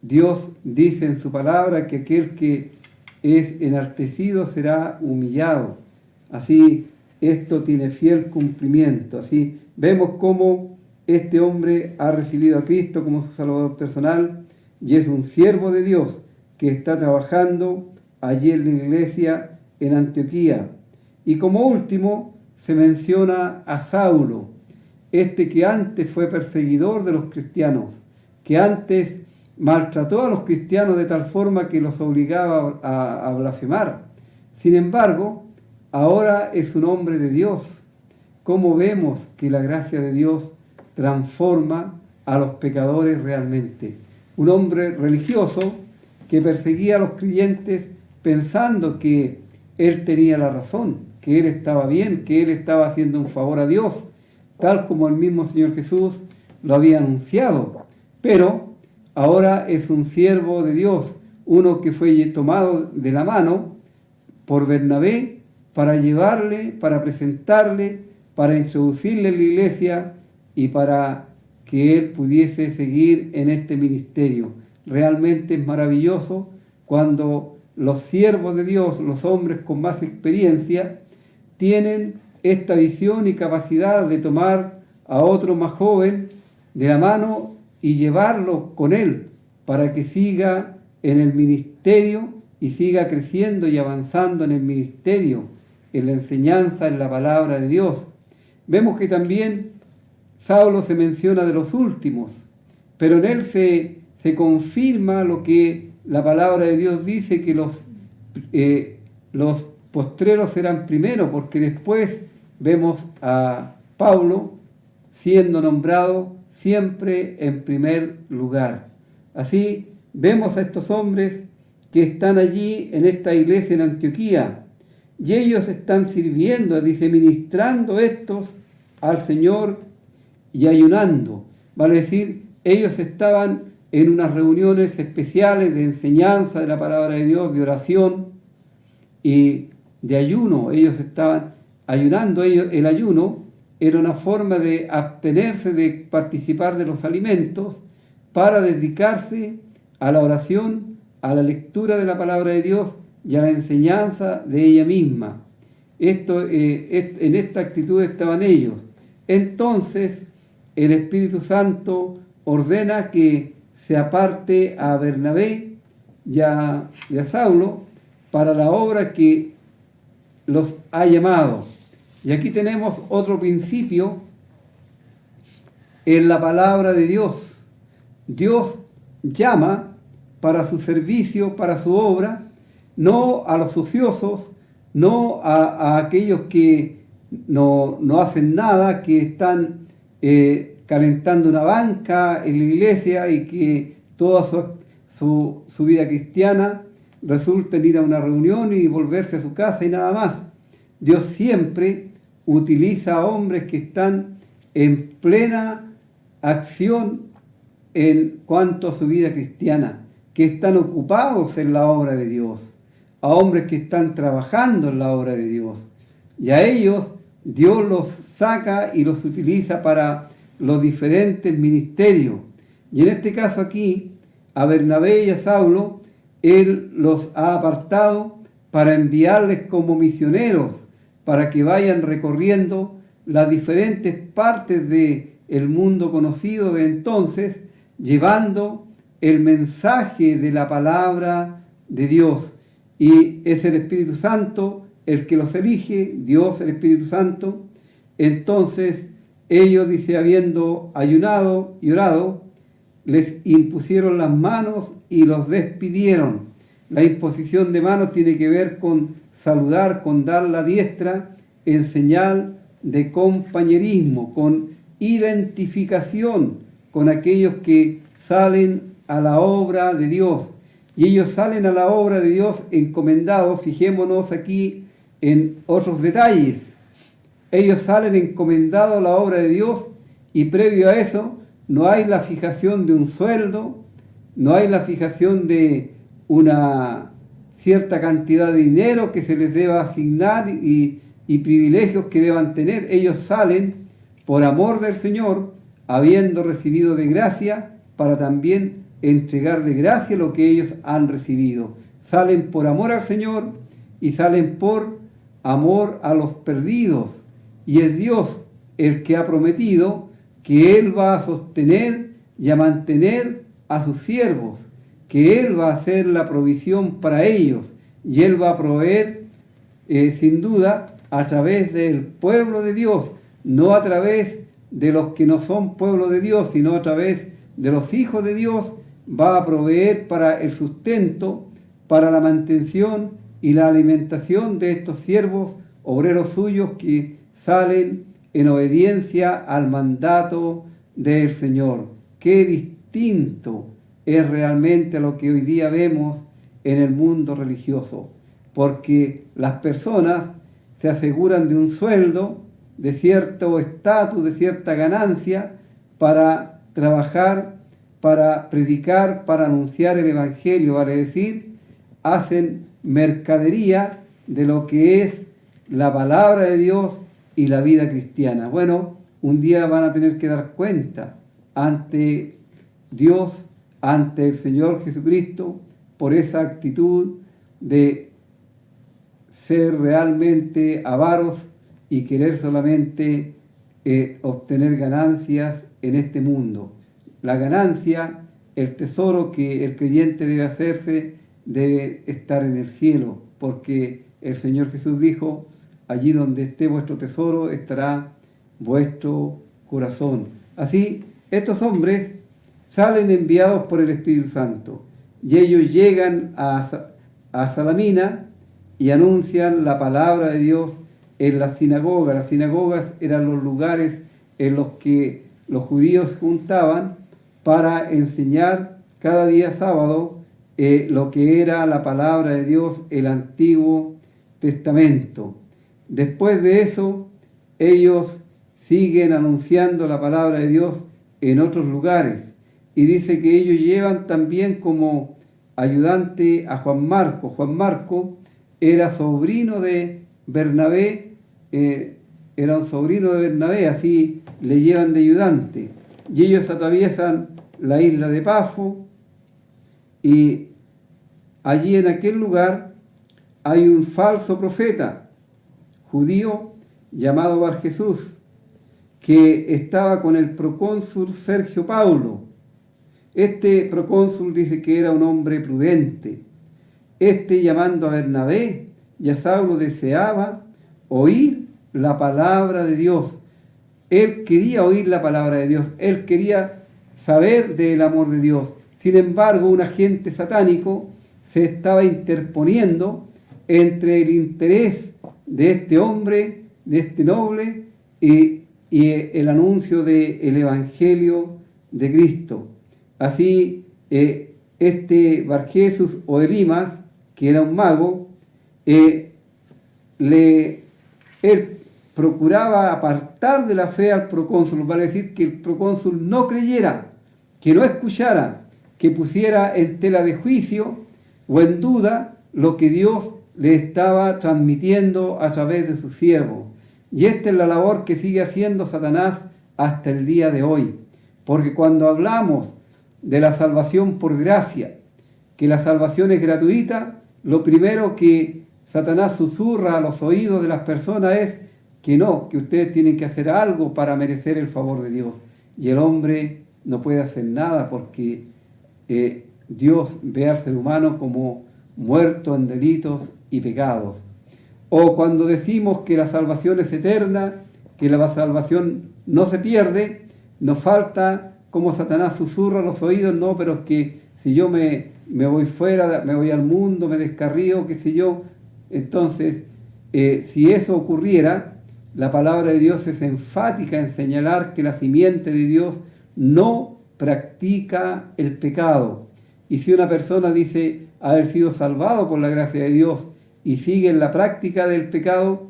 Dios dice en su palabra que aquel que es enaltecido será humillado. Así, esto tiene fiel cumplimiento. Así, vemos cómo este hombre ha recibido a Cristo como su Salvador personal y es un siervo de Dios que está trabajando allí en la iglesia en Antioquía. Y como último, se menciona a Saulo, este que antes fue perseguidor de los cristianos, que antes maltrató a los cristianos de tal forma que los obligaba a blasfemar. Sin embargo, ahora es un hombre de Dios. ¿Cómo vemos que la gracia de Dios transforma a los pecadores realmente? Un hombre religioso que perseguía a los creyentes pensando que él tenía la razón, que él estaba bien, que él estaba haciendo un favor a Dios, tal como el mismo Señor Jesús lo había anunciado. Pero ahora es un siervo de Dios, uno que fue tomado de la mano por Bernabé para llevarle, para presentarle, para introducirle en la iglesia y para que él pudiese seguir en este ministerio. Realmente es maravilloso cuando los siervos de Dios, los hombres con más experiencia, tienen esta visión y capacidad de tomar a otro más joven de la mano y llevarlo con él para que siga en el ministerio y siga creciendo y avanzando en el ministerio, en la enseñanza, en la palabra de Dios. Vemos que también Saulo se menciona de los últimos, pero en él se confirma lo que la palabra de Dios dice, que los postreros serán primero, porque después vemos a Pablo siendo nombrado siempre en primer lugar. Así vemos a estos hombres que están allí en esta iglesia en Antioquía, y ellos están sirviendo, dice, ministrando estos al Señor y ayunando. Vale decir, ellos estaban en unas reuniones especiales de enseñanza de la palabra de Dios, de oración y de ayuno. Ellos estaban ayunando. El ayuno era una forma de abstenerse de participar de los alimentos para dedicarse a la oración, a la lectura de la palabra de Dios y a la enseñanza de ella misma. En esta actitud estaban ellos. Entonces el Espíritu Santo ordena que se aparte a Bernabé y a Saulo para la obra que los ha llamado. Y aquí tenemos otro principio en la palabra de Dios. Dios llama para su servicio, para su obra, no a los ociosos, no a aquellos que no hacen nada, que están calentando una banca en la iglesia y que toda su vida cristiana resulta en ir a una reunión y volverse a su casa y nada más. Dios siempre utiliza a hombres que están en plena acción en cuanto a su vida cristiana, que están ocupados en la obra de Dios, a hombres que están trabajando en la obra de Dios. Y a ellos Dios los saca y los utiliza para los diferentes ministerios. Y en este caso aquí, a Bernabé y a Saulo, Él los ha apartado para enviarles como misioneros, para que vayan recorriendo las diferentes partes del mundo conocido de entonces, llevando el mensaje de la palabra de Dios. Y es el Espíritu Santo el que los elige, Dios, el Espíritu Santo. Entonces ellos, dice, habiendo ayunado y orado, les impusieron las manos y los despidieron. La imposición de manos tiene que ver con saludar, con dar la diestra en señal de compañerismo, con identificación con aquellos que salen a la obra de Dios. Y ellos salen a la obra de Dios encomendados. Fijémonos aquí en otros detalles. Ellos salen encomendados a la obra de Dios y previo a eso no hay la fijación de un sueldo, no hay la fijación de una cierta cantidad de dinero que se les deba asignar y privilegios que deban tener. Ellos salen por amor del Señor, habiendo recibido de gracia, para también entregar de gracia lo que ellos han recibido. Salen por amor al Señor y salen por amor a los perdidos. Y es Dios el que ha prometido que Él va a sostener y a mantener a sus siervos, que Él va a hacer la provisión para ellos y Él va a proveer sin duda a través del pueblo de Dios, no a través de los que no son pueblo de Dios, sino a través de los hijos de Dios. Va a proveer para el sustento, para la mantención y la alimentación de estos siervos, obreros suyos que salen en obediencia al mandato del Señor. Qué distinto es realmente lo que hoy día vemos en el mundo religioso, porque las personas se aseguran de un sueldo, de cierto estatus, de cierta ganancia, para trabajar para predicar, para anunciar el Evangelio, vale decir, hacen mercadería de lo que es la palabra de Dios y la vida cristiana. Bueno, un día van a tener que dar cuenta ante Dios, ante el Señor Jesucristo, por esa actitud de ser realmente avaros y querer solamente obtener ganancias en este mundo. La ganancia, el tesoro que el creyente debe hacerse, debe estar en el cielo, porque el Señor Jesús dijo, allí donde esté vuestro tesoro estará vuestro corazón. Así, estos hombres salen enviados por el Espíritu Santo y ellos llegan a Salamina y anuncian la palabra de Dios en la sinagoga. Las sinagogas eran los lugares en los que los judíos juntaban para enseñar cada día sábado lo que era la palabra de Dios, el Antiguo Testamento. Después de eso, ellos siguen anunciando la palabra de Dios en otros lugares. Y dice que ellos llevan también como ayudante a Juan Marco. Juan Marco era sobrino de Bernabé, era un sobrino de Bernabé, así le llevan de ayudante. Y ellos atraviesan la isla de Pafo y allí en aquel lugar hay un falso profeta judío llamado Bar Jesús, que estaba con el procónsul Sergio Paulo. Este procónsul dice que era un hombre prudente. Llamando a Bernabé y a Saulo, deseaba oír la palabra de Dios. Él quería oír la palabra de Dios, él quería saber del amor de Dios. Sin embargo, un agente satánico se estaba interponiendo entre el interés de este hombre, de este noble, y el anuncio del Evangelio de Cristo. Así, Bar Jesús o Elimas, que era un mago, él procuraba apartar de la fe al procónsul, para decir que el procónsul no creyera, que no escuchara, que pusiera en tela de juicio o en duda lo que Dios le estaba transmitiendo a través de su siervo. Y esta es la labor que sigue haciendo Satanás hasta el día de hoy. Porque cuando hablamos de la salvación por gracia, que la salvación es gratuita, lo primero que Satanás susurra a los oídos de las personas es que no, que ustedes tienen que hacer algo para merecer el favor de Dios. Y el hombre no puede hacer nada porque Dios ve al ser humano como muerto en delitos y pecados. O cuando decimos que la salvación es eterna, que la salvación no se pierde, nos falta, como Satanás susurra a los oídos, no, pero es que si yo me voy fuera, me voy al mundo, me descarrío, qué sé yo. Entonces, si eso ocurriera, la palabra de Dios es enfática en señalar que la simiente de Dios no practica el pecado. Y si una persona dice haber sido salvado por la gracia de Dios y sigue en la práctica del pecado,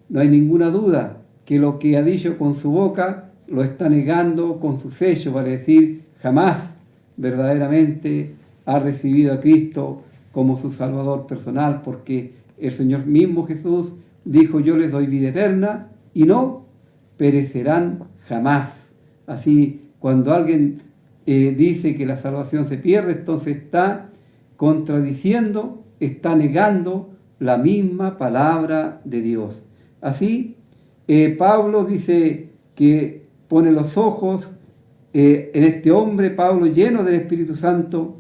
no hay ninguna duda que lo que ha dicho con su boca lo está negando con su sello, para decir jamás verdaderamente ha recibido a Cristo como su Salvador personal, porque el Señor mismo Jesús dijo: yo les doy vida eterna y no perecerán jamás. Así, cuando alguien dice que la salvación se pierde, entonces está contradiciendo, está negando la misma palabra de Dios. Así, Pablo dice que pone los ojos en este hombre, Pablo, lleno del Espíritu Santo,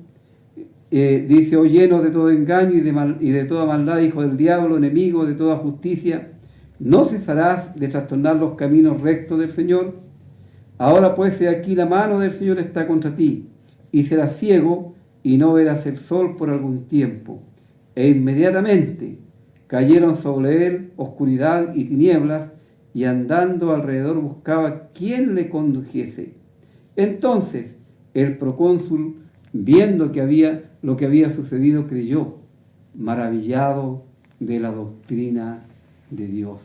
dice: oh, lleno de todo engaño y de toda maldad, hijo del diablo, enemigo de toda justicia, ¿no cesarás de trastornar los caminos rectos del Señor? Ahora pues, he aquí, la mano del Señor está contra ti, y serás ciego y no verás el sol por algún tiempo. E inmediatamente cayeron sobre él oscuridad y tinieblas, y andando alrededor buscaba quién le condujese. Entonces el procónsul, viendo lo que había sucedido, creyó, maravillado de la doctrina de Dios.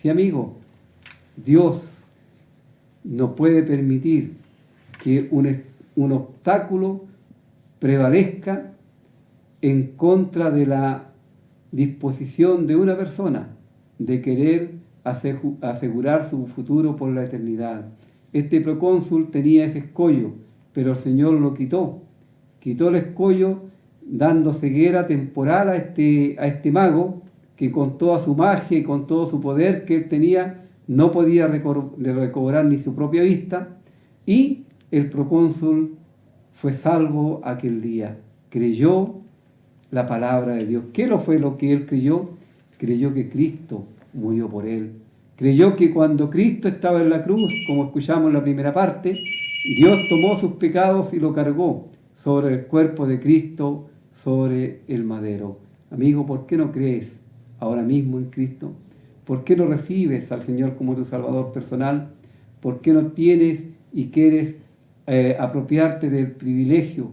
Sí, amigo, Dios no puede permitir que un obstáculo prevalezca en contra de la disposición de una persona de querer asegurar su futuro por la eternidad. Este procónsul tenía ese escollo, pero el Señor lo quitó el escollo, dando ceguera temporal a este mago, que con toda su magia y con todo su poder que él tenía, no podía recobrar ni su propia vista, y el procónsul fue salvo aquel día. Creyó la palabra de Dios. ¿Qué fue lo que él creyó? Creyó que Cristo murió por él. Creyó que cuando Cristo estaba en la cruz, como escuchamos en la primera parte, Dios tomó sus pecados y lo cargó sobre el cuerpo de Cristo, sobre el madero. Amigo, ¿por qué no crees ahora mismo en Cristo? ¿Por qué no recibes al Señor como tu Salvador personal? ¿Por qué no tienes y quieres apropiarte del privilegio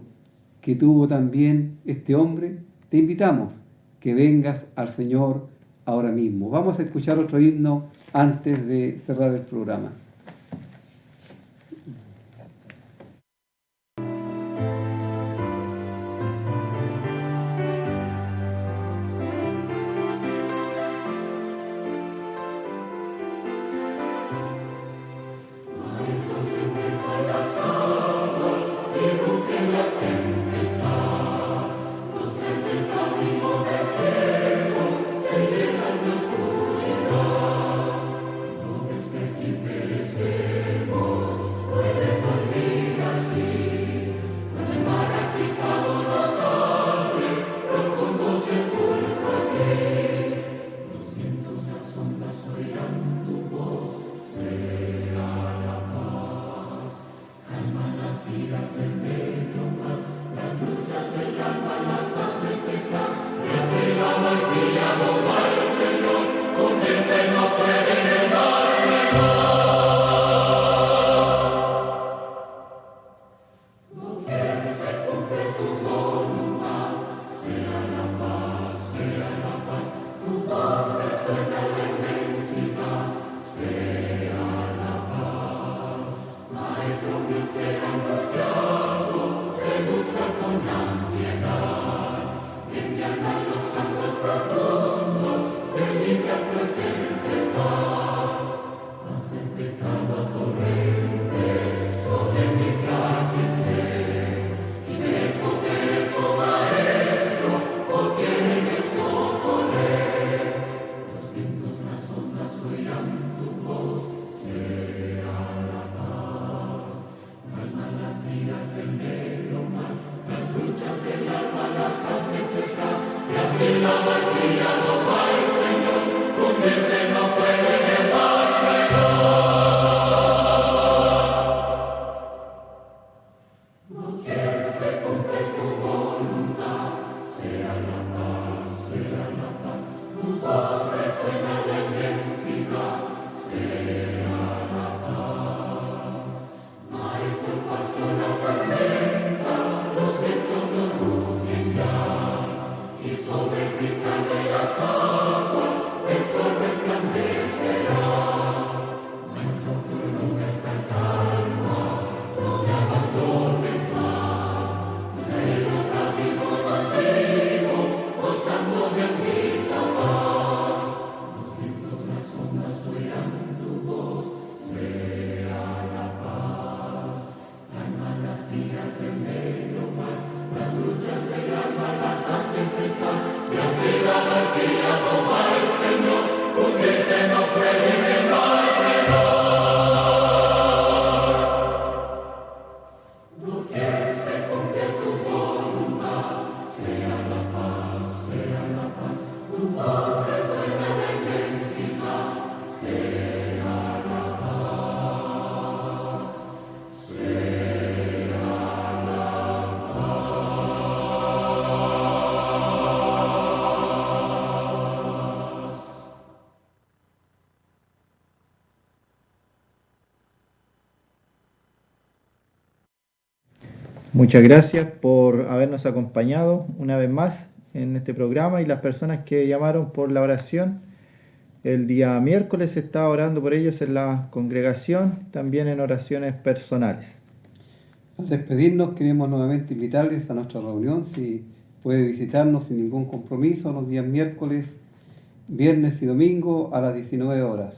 que tuvo también este hombre? Te invitamos que vengas al Señor ahora mismo. Vamos a escuchar otro himno antes de cerrar el programa. Muchas gracias por habernos acompañado una vez más en este programa y las personas que llamaron por la oración. El día miércoles se está orando por ellos en la congregación, también en oraciones personales. Al despedirnos, queremos nuevamente invitarles a nuestra reunión, si puede visitarnos sin ningún compromiso los días miércoles, viernes y domingo a las 19 horas.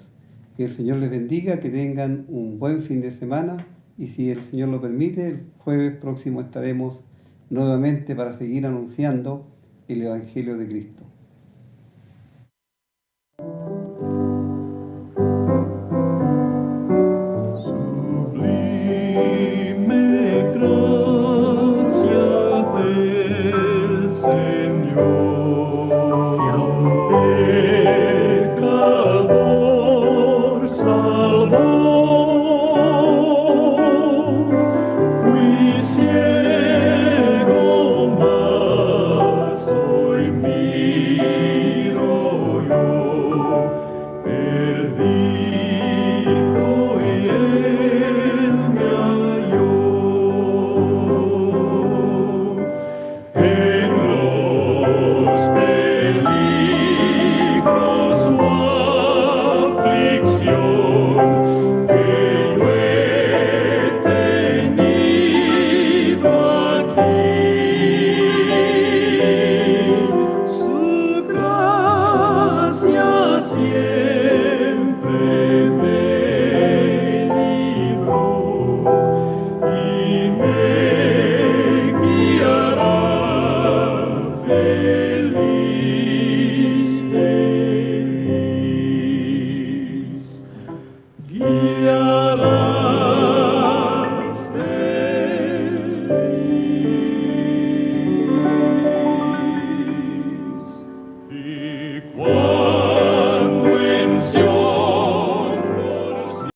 Que el Señor les bendiga, que tengan un buen fin de semana y si el Señor lo permite, el jueves próximo estaremos nuevamente para seguir anunciando el Evangelio de Cristo.